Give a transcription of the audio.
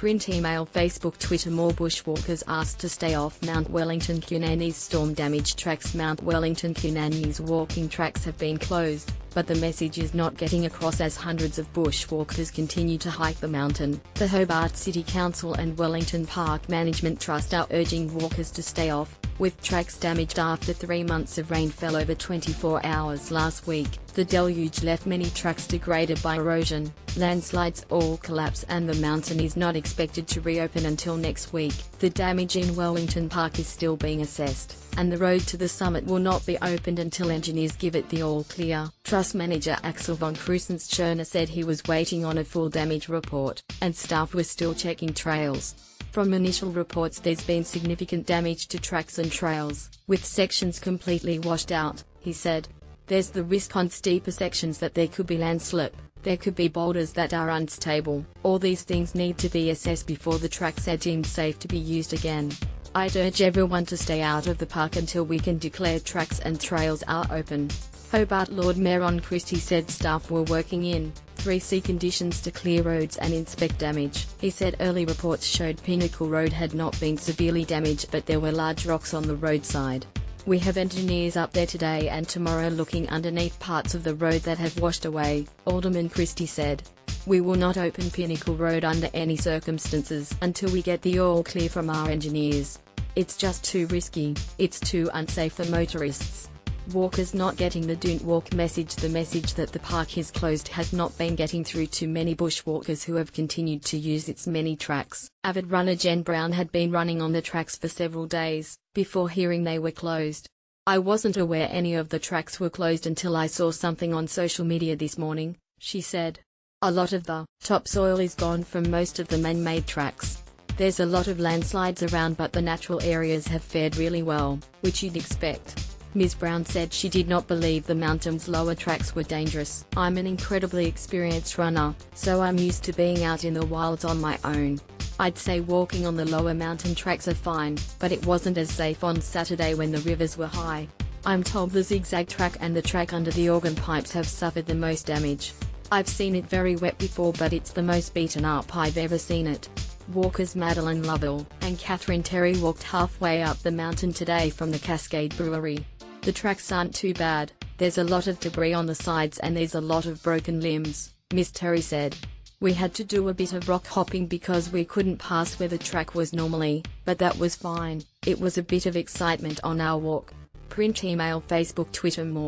Print, email, Facebook, Twitter. More bushwalkers asked to stay off Mount Wellington-Kunanyi's storm-damaged tracks. Mount Wellington-Kunanyi's walking tracks have been closed, but the message is not getting across as hundreds of bushwalkers continue to hike the mountain. The Hobart City Council and Wellington Park Management Trust are urging walkers to stay off, with tracks damaged after 3 months of rain fell over 24 hours last week. The deluge left many tracks degraded by erosion, landslides or collapse, and the mountain is not expected to reopen until next week. The damage in Wellington Park is still being assessed, and the road to the summit will not be opened until engineers give it the all clear. Trust manager Axel von Krusenschirner said he was waiting on a full damage report, and staff were still checking trails. From initial reports, there's been significant damage to tracks and trails, with sections completely washed out, he said. There's the risk on steeper sections that there could be landslip, there could be boulders that are unstable. All these things need to be assessed before the tracks are deemed safe to be used again. I'd urge everyone to stay out of the park until we can declare tracks and trails are open. Hobart Lord Mayor Ron Christie said staff were working in 3C conditions to clear roads and inspect damage. He said early reports showed Pinnacle Road had not been severely damaged, but there were large rocks on the roadside. We have engineers up there today and tomorrow looking underneath parts of the road that have washed away, Alderman Christie said. We will not open Pinnacle Road under any circumstances until we get the all clear from our engineers. It's just too risky, it's too unsafe for motorists. Walkers not getting the don't walk message. The message that the park is closed has not been getting through to many bushwalkers who have continued to use its many tracks. Avid runner Jen Brown had been running on the tracks for several days before hearing they were closed. I wasn't aware any of the tracks were closed until I saw something on social media this morning, she said. A lot of the topsoil is gone from most of the man-made tracks. There's a lot of landslides around, but the natural areas have fared really well, which you'd expect. Ms. Brown said she did not believe the mountain's lower tracks were dangerous. I'm an incredibly experienced runner, so I'm used to being out in the wilds on my own. I'd say walking on the lower mountain tracks are fine, but it wasn't as safe on Saturday when the rivers were high. I'm told the zigzag track and the track under the organ pipes have suffered the most damage. I've seen it very wet before, but it's the most beaten up I've ever seen it. Walkers Madeline Lovell and Catherine Terry walked halfway up the mountain today from the Cascade Brewery. The tracks aren't too bad, there's a lot of debris on the sides and there's a lot of broken limbs, Miss Terry said. We had to do a bit of rock hopping because we couldn't pass where the track was normally, but that was fine. It was a bit of excitement on our walk. Print, email, Facebook, Twitter. More